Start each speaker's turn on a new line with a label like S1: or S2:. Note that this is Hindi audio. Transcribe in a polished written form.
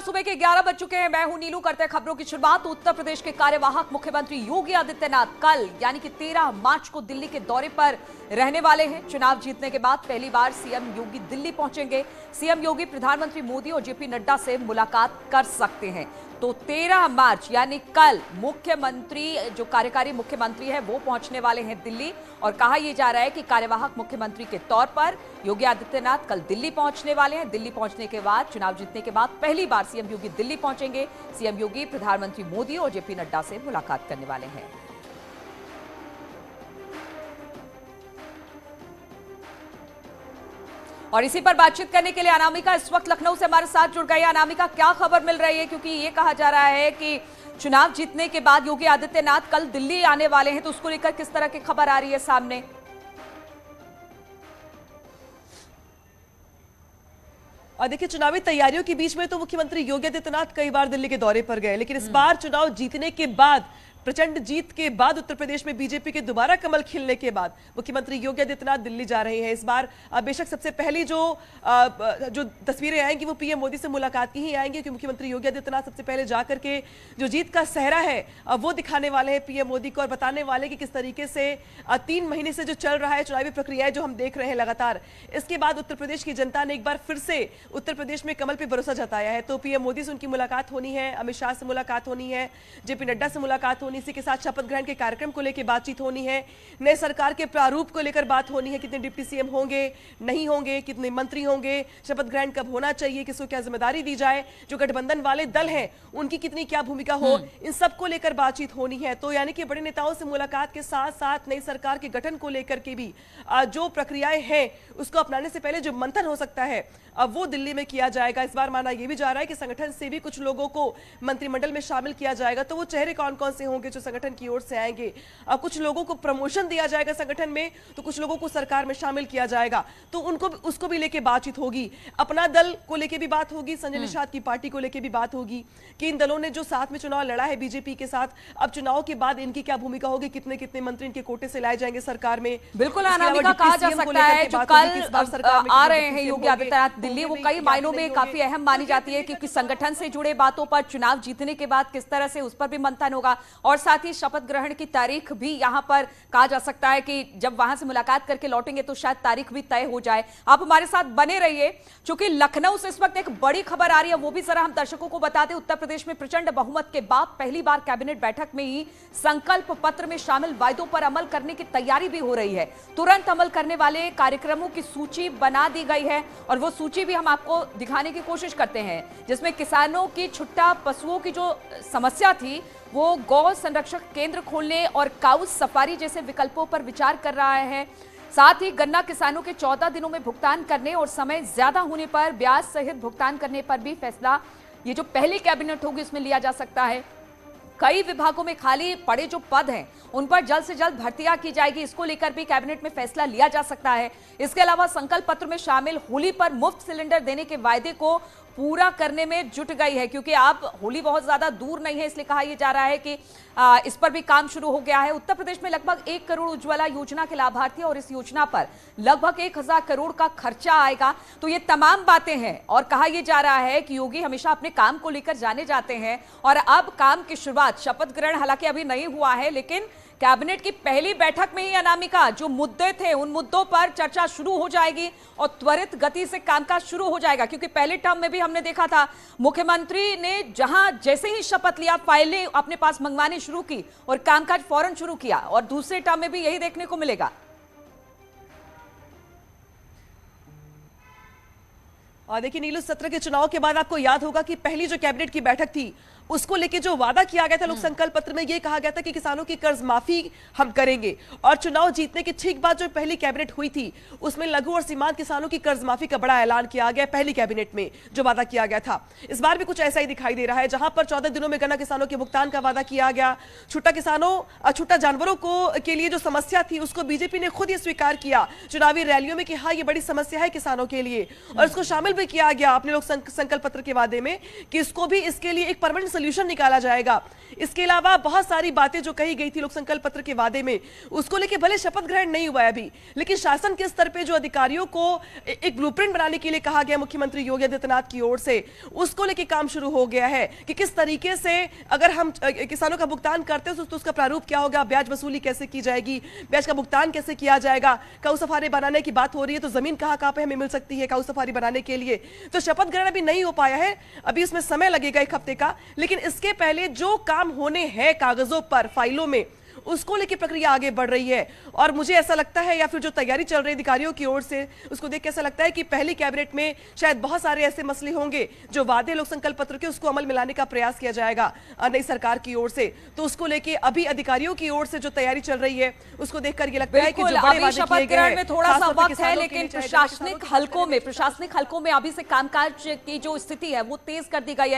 S1: सुबह के 11 बज चुके हैं। मैं हूं नीलू। करते हैं खबरों की शुरुआत। उत्तर प्रदेश के कार्यवाहक मुख्यमंत्री योगी आदित्यनाथ कल यानी कि 13 मार्च को दिल्ली के दौरे पर रहने वाले हैं। चुनाव जीतने के बाद पहली बार सीएम योगी दिल्ली पहुंचेंगे। सीएम योगी प्रधानमंत्री मोदी और जेपी नड्डा से मुलाकात कर सकते हैं। तो 13 मार्च यानी कल मुख्यमंत्री जो कार्यकारी मुख्यमंत्री है वो पहुंचने वाले हैं दिल्ली, और कहा यह जा रहा है कि कार्यवाहक मुख्यमंत्री के तौर पर योगी आदित्यनाथ कल दिल्ली पहुंचने वाले हैं। दिल्ली पहुंचने के बाद चुनाव जीतने के बाद पहली बार सीएम योगी दिल्ली पहुंचेंगे। सीएम योगी प्रधानमंत्री मोदी और जेपी नड्डा से मुलाकात करने वाले हैं। और इसी पर बातचीत करने के लिए अनामिका इस वक्त लखनऊ से हमारे साथ जुड़ गई है। अनामिका, क्या खबर मिल रही है, क्योंकि ये कहा जा रहा है कि चुनाव जीतने के बाद योगी आदित्यनाथ कल दिल्ली आने वाले हैं, तो उसको लेकर किस तरह की खबर आ रही है सामने?
S2: और देखिए, चुनावी तैयारियों के बीच में तो मुख्यमंत्री योगी आदित्यनाथ कई बार दिल्ली के दौरे पर गए, लेकिन इस बार चुनाव जीतने के बाद, प्रचंड जीत के बाद, उत्तर प्रदेश में बीजेपी के दोबारा कमल खिलने के बाद मुख्यमंत्री योगी आदित्यनाथ दिल्ली जा रहे हैं। इस बार बेशक सबसे पहली जो तस्वीरें आएंगी वो पीएम मोदी से मुलाकात की ही आएंगी, क्योंकि मुख्यमंत्री योगी आदित्यनाथ सबसे पहले जाकर के जो जीत का सेहरा है वो दिखाने वाले हैं पीएम मोदी को, और बताने वाले कि किस तरीके से 3 महीने से जो चल रहा है चुनावी प्रक्रियाएं जो हम देख रहे हैं लगातार, इसके बाद उत्तर प्रदेश की जनता ने एक बार फिर से उत्तर प्रदेश में कमल पर भरोसा जताया है। तो पीएम मोदी से उनकी मुलाकात होनी है, अमित शाह से मुलाकात होनी है, जेपी नड्डा से मुलाकात होनी, इसी के साथ शपथ ग्रहण के कार्यक्रम को लेकर बातचीत होनी है, नए सरकार के प्रारूप को लेकर बात होनी है, कितने डिप्टी सीएम होंगे, नहीं होंगे, कितने मंत्री होंगे, शपथ ग्रहण कब होना चाहिए, किसको क्या जिम्मेदारी दी जाए, जो गठबंधन वाले दल हैं उनकी कितनी क्या भूमिका हो, इन सब को लेकर बातचीत होनी है। तो यानी कि बड़े नेताओं से मुलाकात के साथ साथ नई सरकार के गठन को लेकर के भी जो प्रक्रियाएं हैं उसको अपनाने से पहले जो मंथन हो सकता है अब वो दिल्ली में किया जाएगा। इस बार माना यह भी जा रहा है कि संगठन से भी कुछ लोगों को मंत्रिमंडल में शामिल किया जाएगा। तो वो चेहरे कौन कौन से होंगे जो संगठन की ओर से आएंगे? कुछ लोगों को प्रमोशन दिया जाएगा संगठन में, तो कुछ लोगों को सरकार में शामिल किया जाएगा, तो उसको भी लेके बातचीत होगी। अपना दल को लेके भी बात होगी, संजय निषाद की पार्टी को लेके भी बात होगी कि इन दलों ने जो साथ में चुनाव लड़ा है बीजेपी के साथ, अब चुनाव के बाद इनकी क्या भूमिका होगी, कितने कितने मंत्री इनके कोटे से लाए जाएंगे सरकार में।
S1: बिल्कुल अनामिका, कहा जा सकता है जो कल आ रहे हैं योगी आदित्यनाथ दिल्ली, वो कई मायनों में काफी अहम मानी जाती है, क्योंकि संगठन से जुड़े बातों पर चुनाव जीतने के बाद किस तरह से उस पर भी मंथन होगा, और साथ ही शपथ ग्रहण की तारीख भी यहां पर कहा जा सकता है कि जब वहां से मुलाकात करके लौटेंगे तो शायद तारीख भी तय हो जाए। आप हमारे साथ बने रहिए, क्योंकि लखनऊ से इस वक्त एक बड़ी खबर आ रही है, वो भी जरा हम दर्शकों को बता दें। उत्तर प्रदेश में प्रचंड बहुमत के बाद पहली बार कैबिनेट बैठक में ही संकल्प पत्र में शामिल वायदों पर अमल करने की तैयारी भी हो रही है। तुरंत अमल करने वाले कार्यक्रमों की सूची बना दी गई है, और वो सूची भी हम आपको दिखाने की कोशिश करते हैं, जिसमें किसानों की छुट्टा पशुओं की जो समस्या थी वो गौ संरक्षक केंद्र खोलने और काऊ सफारी जैसे विकल्पों पर विचार कर रहा है। साथ ही गन्ना किसानों के 14 दिनों में भुगतान करने और समय ज्यादा होने पर ब्याज सहित भुगतान करने पर भी फैसला, ये जो पहली कैबिनेट होगी उसमें लिया जा सकता है। कई विभागों में खाली पड़े जो पद हैं उन पर जल्द से जल्द भर्तियां की जाएगी, इसको लेकर भी कैबिनेट में फैसला लिया जा सकता है। इसके अलावा संकल्प पत्र में शामिल होली पर मुफ्त सिलेंडर देने के वायदे को पूरा करने में जुट गई है, क्योंकि अब होली बहुत ज्यादा दूर नहीं है, इसलिए कहा यह जा रहा है कि इस पर भी काम शुरू हो गया है। उत्तर प्रदेश में लगभग 1 करोड़ उज्ज्वला योजना के लाभार्थी, और इस योजना पर लगभग 1000 करोड़ का खर्चा आएगा। तो ये तमाम बातें हैं, और कहा यह जा रहा है कि योगी हमेशा अपने काम को लेकर जाने जाते हैं, और अब काम की शुरुआत, शपथ ग्रहण हालांकि अभी नहीं हुआ है, लेकिन कैबिनेट की पहली बैठक में ही अनामिका जो मुद्दे थे उन मुद्दों पर चर्चा शुरू हो जाएगी और त्वरित गति से कामकाज शुरू हो जाएगा। क्योंकि पहले टर्म में भी हमने देखा था मुख्यमंत्री ने जहां जैसे ही शपथ लिया फाइलें अपने पास मंगवानी शुरू की और कामकाज फौरन शुरू किया, और दूसरे टर्म में भी यही देखने को मिलेगा।
S2: और देखिए नीलू, सत्र के चुनाव के बाद आपको याद होगा कि पहली जो कैबिनेट की बैठक थी उसको लेके जो वादा किया गया था लोक संकल्प पत्र में, यह कहा गया था कि किसानों की कर्ज माफी हम करेंगे। और चुनाव जीतने के ठीक बाद जो पहली कैबिनेट हुई थी उसमें लघु और सीमांत किसानों की कर्ज माफी का बड़ा ऐलान किया गया पहली कैबिनेट में, जो वादा किया गया था। इस बार भी कुछ ऐसा ही दिखाई दे रहा है, जहां पर 14 दिनों में गन्ना किसानों के भुगतान का वादा किया गया। छुट्टा जानवरों के लिए जो समस्या थी उसको बीजेपी ने खुद ही स्वीकार किया चुनावी रैलियों में कि हाँ ये बड़ी समस्या है किसानों के लिए, और इसको शामिल भी किया गया अपने लोक संकल्प पत्र के वादे में कि इसको भी, इसके लिए एक परमानेंट सोल्यूशन निकाला जाएगा। इसके अलावा बहुत सारी बातें जो कही गई थी लोक संकल्प पत्र के वादे में, उसको लेके भले शपथ ग्रहण नहीं हुआ है अभी, लेकिन शासन के स्तर पे जो अधिकारियों को एक ब्लूप्रिंट बनाने के लिए कहा गया मुख्यमंत्री योगी आदित्यनाथ की ओर से, उसको लेके काम शुरू हो गया है कि किस तरीके से अगर हम किसानों का भुगतान करते हैं तो उसका प्रारूप क्या होगा, ब्याज वसूली कैसे की जाएगी, ब्याज का भुगतान कैसे किया जाएगा, काऊ सफारी बनाने की बात हो रही है तो जमीन कहां पे हमें मिल सकती है काऊ सफारी बनाने के लिए। तो शपथ ग्रहण अभी नहीं हो पाया है, अभी इसमें समय लगेगा 1 हफ्ते का, लेकिन इसके पहले जो काम होने हैं कागजों पर, फाइलों में, उसको लेकर प्रक्रिया आगे बढ़ रही है। और मुझे ऐसा लगता है, या फिर जो तैयारी चल रही है अधिकारियों की ओर से, उसको देख के ऐसा लगता है कि पहली कैबिनेट में शायद बहुत सारे ऐसे मसले होंगे जो वादे लोक संकल्प पत्र के, उसको अमल में लाने का प्रयास किया जाएगा नई सरकार की ओर से। तो उसको लेके अभी अधिकारियों की ओर से जो तैयारी चल रही है, उसको देखकर ये लगता है कि जो बड़े वादे किए गए हैं,
S1: में थोड़ा सा वक्त है, लेकिन प्रशासनिक हलकों में अभी से कामकाज की जो स्थिति है वो तेज कर दी गई है।